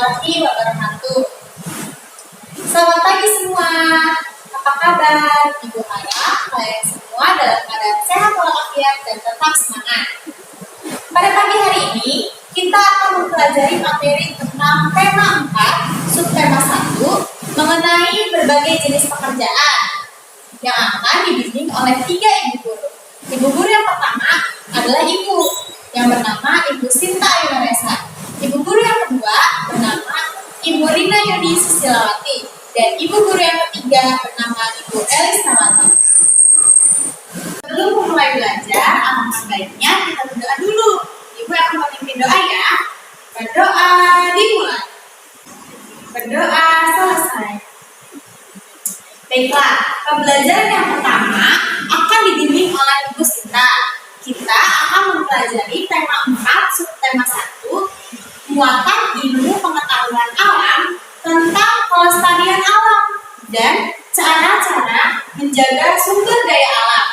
warahmatullahi wabarakatuh. Selamat pagi semua. Apa kabar? Ibu harap kalian semua dalam keadaan sehat walafiat dan tetap semangat. Pada pagi hari ini, kita akan mempelajari materi tentang tema 4, subtema 1, mengenai berbagai jenis pekerjaan yang akan dibimbing oleh 3 ibu guru. Ibu guru yang pertama adalah ibu yang bernama Ibu Sinta Ayunaresa. Ibu guru yang kedua bernama Ibu Rina Yudi Susilawati. Dan ibu guru yang ketiga bernama Ibu Elis Nawati. Sebelum memulai belajar, alangkah baiknya kita berdoa dulu. Ibu akan memimpin doa ya. Berdoa dimulai. Berdoa selesai. Baiklah, pembelajaran yang pertama akan dibimbing oleh Ibu Sinta. Kita akan mempelajari tema 4, subtema 1, muatan ilmu pengetahuan alam tentang pelestarian alam dan cara-cara menjaga sumber daya alam.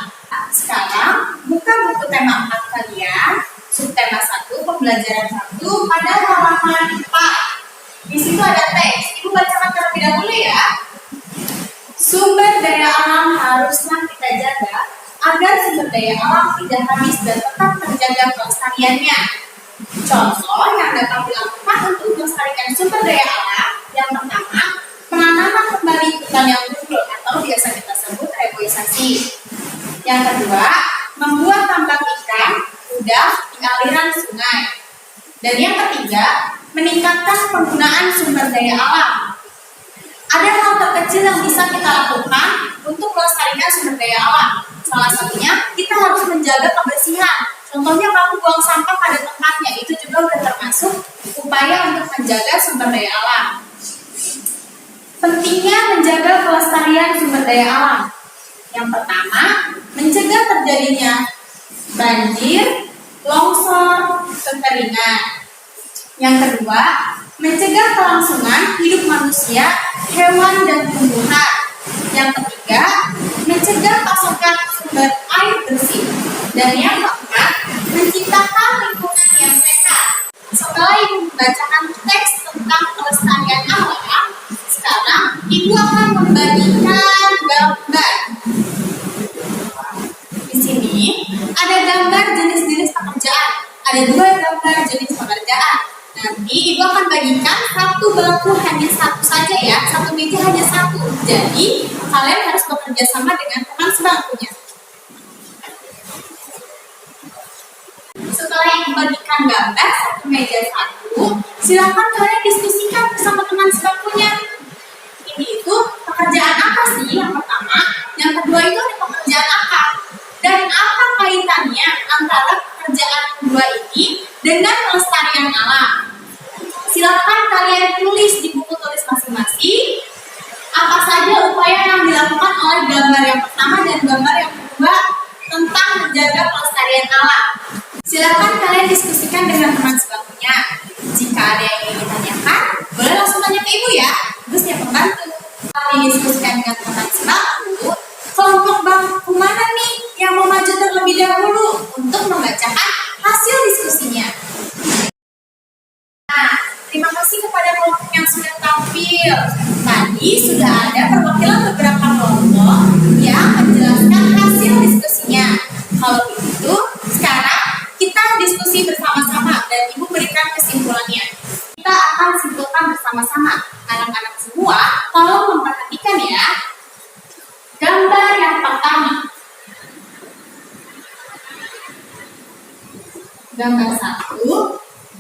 Sekarang, buka buku tema 4 kalian, subtema 1, pembelajaran 1 pada halaman 4. Di situ ada teks, Ibu bacakan terlebih dahulu ya. Sumber daya alam haruslah kita jaga agar sumber daya alam tidak habis dan tetap terjaga kelestariannya. Contoh yang dapat dilakukan untuk melestarikan sumber daya alam: yang pertama, penanaman kembali hutan yang gundul atau biasa kita sebut reboisasi. Yang kedua, membuat tambak ikan udang di aliran sungai. Dan yang ketiga, meningkatkan penggunaan sumber daya alam. Ada hal terkecil yang bisa kita lakukan untuk melestarikan sumber daya alam. Salah satunya, kita harus menjaga kebersihan. Contohnya kamu buang sampah pada tempatnya, itu juga sudah termasuk upaya untuk menjaga sumber daya alam. Pentingnya menjaga kelestarian sumber daya alam. Yang pertama, mencegah terjadinya banjir, longsor, kekeringan. Yang kedua, mencegah kelangsungan hidup manusia, hewan, dan tumbuhan. Yang ketiga, mencegah pasokan sumber air bersih. Dan yang keempat, menciptakan lingkungan yang sehat. Setelah Ibu membacakan teks tentang kelestarian alam, sekarang Ibu akan membagikan gambar. Di sini ada gambar jenis-jenis pekerjaan. Ada 2 gambar jenis pekerjaan. Nanti Ibu akan bagikan satu bangku hanya satu saja ya, satu meja hanya satu. Jadi kalian harus bekerja sama dengan teman sebangkunya. Setelah Ibu bagikan gambar satu meja satu, silakan kalian diskusikan bersama teman sebangkunya. Ini itu pekerjaan apa sih yang pertama? Yang kedua itu ada pekerjaan apa? Dan apa kaitannya antara pekerjaan kedua ini dengan pelestarian alam? Silakan kalian tulis di buku tulis masing-masing apa saja upaya yang dilakukan oleh gambar yang pertama dan gambar yang kedua tentang menjaga pelestarian alam. Silakan kalian diskusikan dengan teman sebangkunya. Jika ada yang ingin ditanyakan, boleh langsung tanya ke Ibu ya. Ibu siap membantu. Kalau didiskusikan dengan teman sebangku, kelompok bangku mana nih yang mau maju terlebih dahulu untuk membacakan hasil diskusinya? Nah, terima kasih kepada kelompok yang sudah tampil. Tadi sudah ada perwakilan beberapa kelompok yang menjelaskan hasil diskusinya. Kalau begitu, sekarang kita diskusi bersama-sama dan Ibu berikan kesimpulannya. Kita akan simpulkan bersama-sama. Anak-anak semua, tolong memperhatikan ya. Gambar yang pertama. Gambar 1,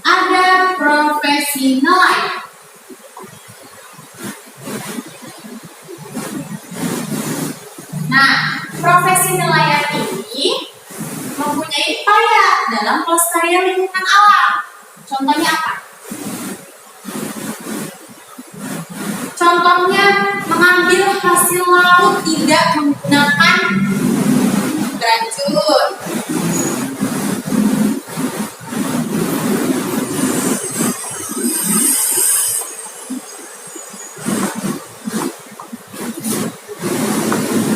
ada profesi nelayan. Nah, profesi nelayan ini mempunyai upaya dalam pelestarian lingkungan alam. Contohnya apa? Contohnya mengambil hasil laut tidak menggunakan beracun.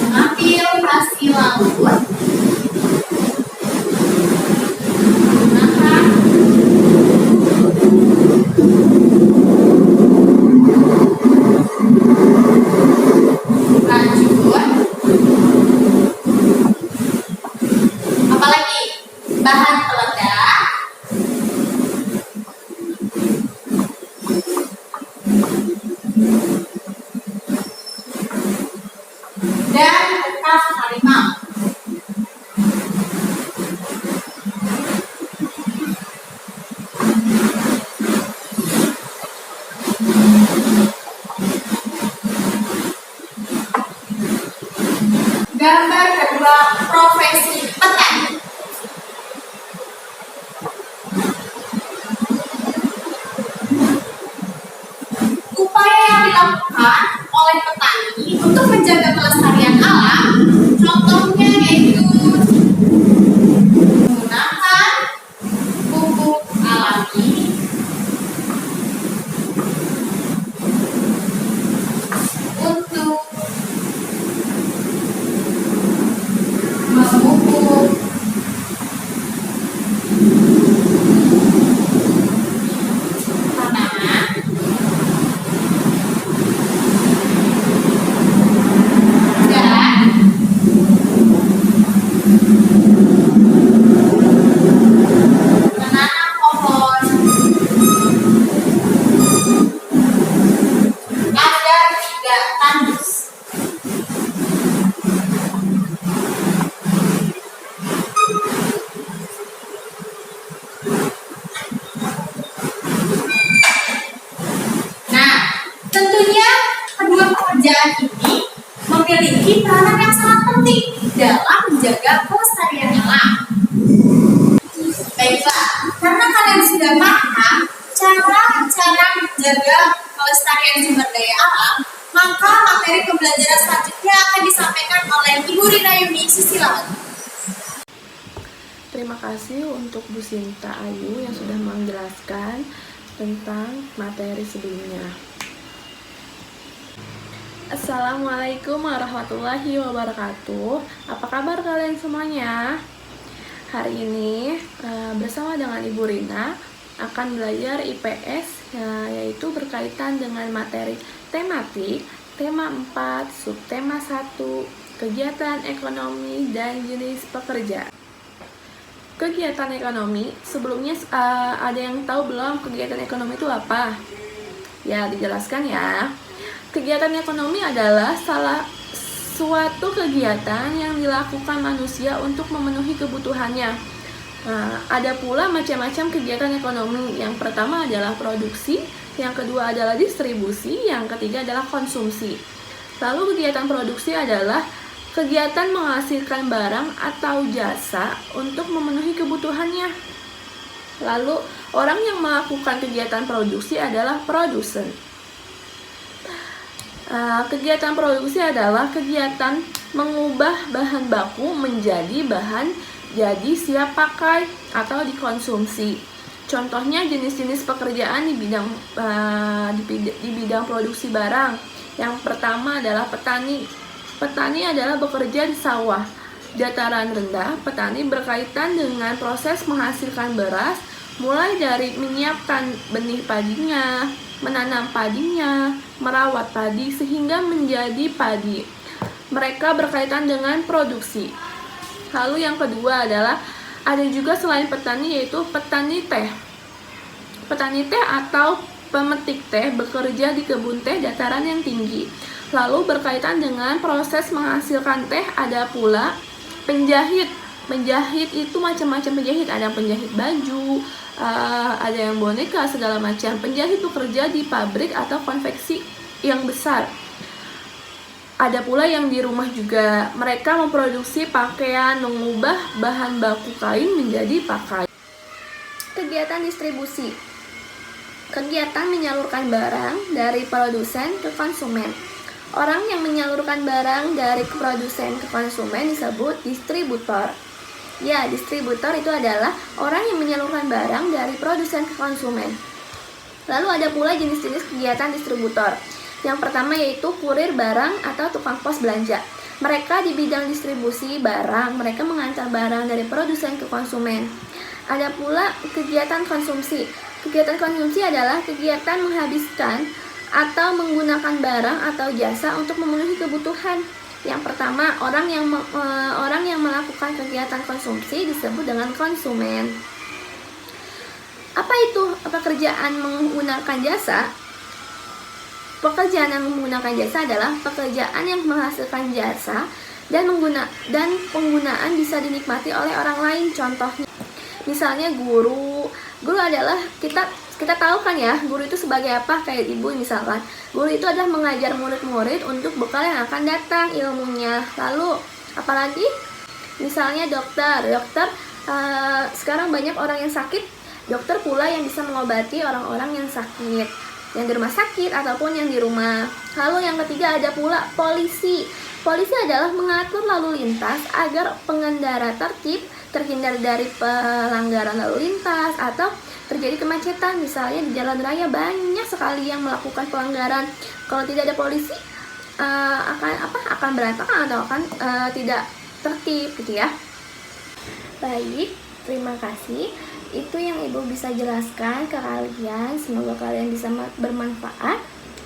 Mengambil hasil laut menggunakan dan bekas harimau. Gambar kedua, profesi petani. Upaya yang dilakukan oleh petani untuk menjaga kelestarian alam, contohnya yaitu menggunakan pupuk alami, untuk memupuk tanaman dan menanam pohon agar tidak tandus. Nah, tentunya kedua pekerjaan ini memiliki peranan yang sangat penting dalam menjaga kelestarian alam. Baiklah, karena kalian sudah paham cara menjaga kelestarian sumber daya alam, maka materi pembelajaran selanjutnya akan disampaikan oleh Ibu Rina Yuni Susilawati. Terima kasih untuk Bu Sinta Ayu yang sudah menjelaskan tentang materi sebelumnya. Assalamualaikum warahmatullahi wabarakatuh. Apa kabar kalian semuanya? Hari ini bersama dengan Ibu Rina akan belajar IPS, yaitu berkaitan dengan materi tematik, tema 4, subtema 1, kegiatan ekonomi dan jenis pekerja. Kegiatan ekonomi, sebelumnya ada yang tahu belum kegiatan ekonomi itu apa? Ya, dijelaskan ya. Kegiatan ekonomi adalah salah suatu kegiatan yang dilakukan manusia untuk memenuhi kebutuhannya. Ada pula macam-macam kegiatan ekonomi. Yang pertama adalah produksi, yang kedua adalah distribusi, yang ketiga adalah konsumsi. Lalu kegiatan produksi adalah kegiatan menghasilkan barang atau jasa untuk memenuhi kebutuhannya. Lalu, orang yang melakukan kegiatan produksi adalah produsen. Kegiatan produksi adalah kegiatan mengubah bahan baku menjadi bahan jadi siap pakai atau dikonsumsi. Contohnya jenis-jenis pekerjaan di bidang produksi barang. Yang pertama adalah petani. Petani adalah bekerja di sawah. Dataran rendah, petani berkaitan dengan proses menghasilkan beras, mulai dari menyiapkan benih padinya, menanam padinya, merawat padi sehingga menjadi padi. Mereka berkaitan dengan produksi. Lalu yang kedua adalah ada juga selain petani, yaitu petani teh. Petani teh atau pemetik teh bekerja di kebun teh dataran yang tinggi. Lalu berkaitan dengan proses menghasilkan teh ada pula penjahit. Penjahit itu macam-macam penjahit, ada yang penjahit baju, ada yang boneka, segala macam. Penjahit bekerja di pabrik atau konveksi yang besar. Ada pula yang di rumah juga. Mereka memproduksi pakaian, mengubah bahan baku kain menjadi pakaian. Kegiatan distribusi. Kegiatan menyalurkan barang dari produsen ke konsumen. Orang yang menyalurkan barang dari produsen ke konsumen disebut distributor. Ya, distributor itu adalah orang yang menyalurkan barang dari produsen ke konsumen. Lalu ada pula jenis-jenis kegiatan distributor. Yang pertama yaitu kurir barang atau tukang pos belanja. Mereka di bidang distribusi barang, mereka mengantar barang dari produsen ke konsumen. Ada pula kegiatan konsumsi. Kegiatan konsumsi adalah kegiatan menghabiskan atau menggunakan barang atau jasa untuk memenuhi kebutuhan. Yang pertama, orang yang melakukan kegiatan konsumsi disebut dengan konsumen. Apa itu pekerjaan menggunakan jasa? Pekerjaan yang menggunakan jasa adalah pekerjaan yang menghasilkan jasa dan penggunaan bisa dinikmati oleh orang lain. Contohnya, misalnya guru adalah kita tahu kan ya, guru itu sebagai apa? Kayak ibu misalkan, guru itu adalah mengajar murid-murid untuk bekal yang akan datang ilmunya. Lalu apalagi? Misalnya dokter sekarang banyak orang yang sakit, dokter pula yang bisa mengobati orang-orang yang sakit, yang di rumah sakit ataupun yang di rumah. Lalu yang ketiga ada pula polisi. Polisi adalah mengatur lalu lintas agar pengendara tertib, terhindar dari pelanggaran lalu lintas atau terjadi kemacetan. Misalnya di jalan raya banyak sekali yang melakukan pelanggaran. Kalau tidak ada polisi akan berantakan atau akan tidak tertib gitu ya. Baik, terima kasih. Itu yang Ibu bisa jelaskan ke kalian. Semoga kalian bisa bermanfaat.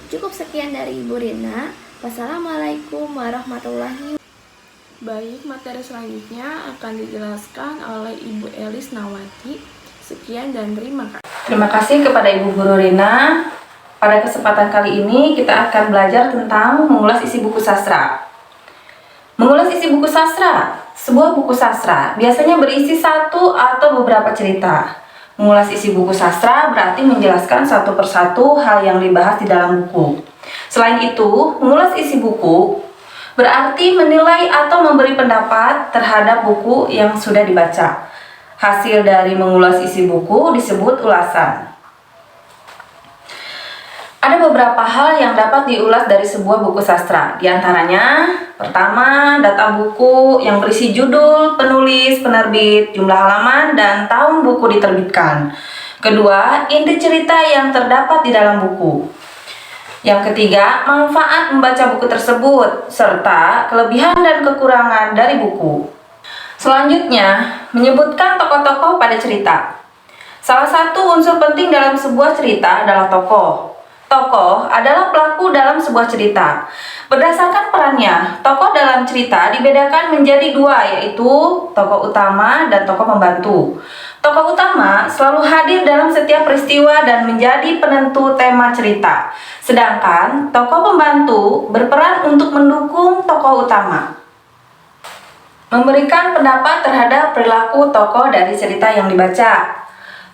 Cukup sekian dari Ibu Rina. Wassalamualaikum warahmatullahi wabarakatuh. Baik, materi selanjutnya akan dijelaskan oleh Ibu Elis Nawati. Sekian dan terima kasih. Terima kasih kepada Ibu Guru Rina. Pada kesempatan kali ini kita akan belajar tentang mengulas isi buku sastra. Mengulas isi buku sastra. Sebuah buku sastra biasanya berisi satu atau beberapa cerita. Mengulas isi buku sastra berarti menjelaskan satu persatu hal yang dibahas di dalam buku. Selain itu, mengulas isi buku berarti menilai atau memberi pendapat terhadap buku yang sudah dibaca. Hasil dari mengulas isi buku disebut ulasan. Ada beberapa hal yang dapat diulas dari sebuah buku sastra. Di antaranya, pertama, data buku yang berisi judul, penulis, penerbit, jumlah halaman, dan tahun buku diterbitkan. Kedua, inti cerita yang terdapat di dalam buku. Yang ketiga, manfaat membaca buku tersebut, serta kelebihan dan kekurangan dari buku. Selanjutnya, menyebutkan tokoh-tokoh pada cerita. Salah satu unsur penting dalam sebuah cerita adalah tokoh. Tokoh adalah pelaku dalam sebuah cerita. Berdasarkan perannya, tokoh dalam cerita dibedakan menjadi dua, yaitu tokoh utama dan tokoh pembantu. Tokoh utama selalu hadir dalam setiap peristiwa dan menjadi penentu tema cerita. Sedangkan tokoh pembantu berperan untuk mendukung tokoh utama. Memberikan pendapat terhadap perilaku tokoh dari cerita yang dibaca.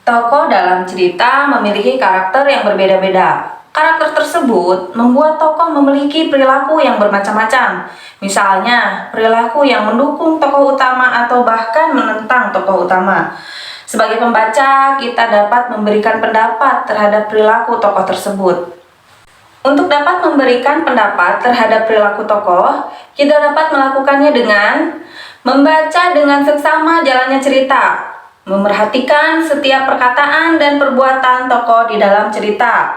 Tokoh dalam cerita memiliki karakter yang berbeda-beda. Karakter tersebut membuat tokoh memiliki perilaku yang bermacam-macam. Misalnya, perilaku yang mendukung tokoh utama atau bahkan menentang tokoh utama. Sebagai pembaca, kita dapat memberikan pendapat terhadap perilaku tokoh tersebut. Untuk dapat memberikan pendapat terhadap perilaku tokoh, kita dapat melakukannya dengan membaca dengan seksama jalannya cerita, memerhatikan setiap perkataan dan perbuatan tokoh di dalam cerita,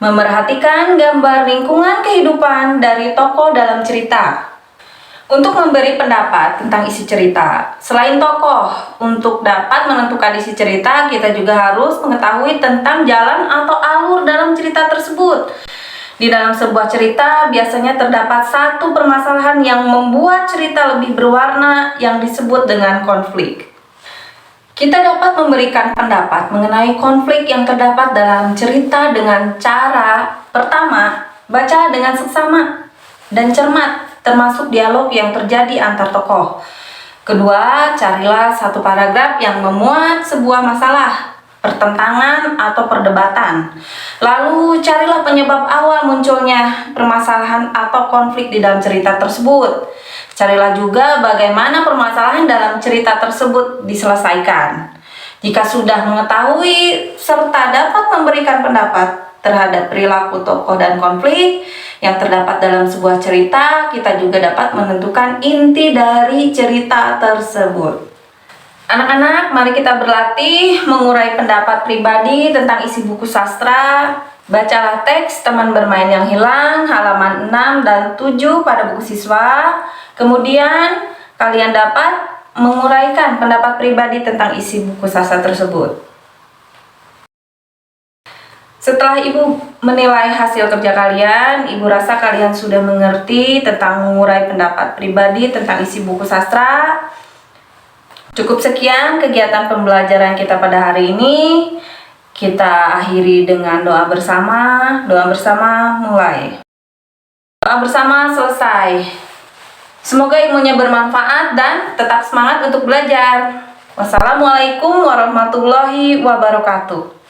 memerhatikan gambar lingkungan kehidupan dari tokoh dalam cerita. Untuk memberi pendapat tentang isi cerita, selain tokoh, untuk dapat menentukan isi cerita, kita juga harus mengetahui tentang jalan atau alur dalam cerita tersebut. Di dalam sebuah cerita, biasanya terdapat satu permasalahan yang membuat cerita lebih berwarna yang disebut dengan konflik. Kita dapat memberikan pendapat mengenai konflik yang terdapat dalam cerita dengan cara: pertama, baca dengan seksama dan cermat, termasuk dialog yang terjadi antar tokoh. Kedua, carilah satu paragraf yang memuat sebuah masalah, pertentangan atau perdebatan. Lalu carilah penyebab awal munculnya permasalahan atau konflik di dalam cerita tersebut. Carilah juga bagaimana permasalahan dalam cerita tersebut diselesaikan. Jika sudah mengetahui serta dapat memberikan pendapat terhadap perilaku tokoh dan konflik yang terdapat dalam sebuah cerita, kita juga dapat menentukan inti dari cerita tersebut. Anak-anak, mari kita berlatih mengurai pendapat pribadi tentang isi buku sastra. Bacalah teks Teman Bermain Yang Hilang, halaman 6 dan 7 pada buku siswa. Kemudian, kalian dapat menguraikan pendapat pribadi tentang isi buku sastra tersebut. Setelah Ibu menilai hasil kerja kalian, Ibu rasa kalian sudah mengerti tentang mengurai pendapat pribadi tentang isi buku sastra. Cukup sekian kegiatan pembelajaran kita pada hari ini. Kita akhiri dengan doa bersama. Doa bersama mulai. Doa bersama selesai. Semoga ilmunya bermanfaat dan tetap semangat untuk belajar. Wassalamualaikum warahmatullahi wabarakatuh.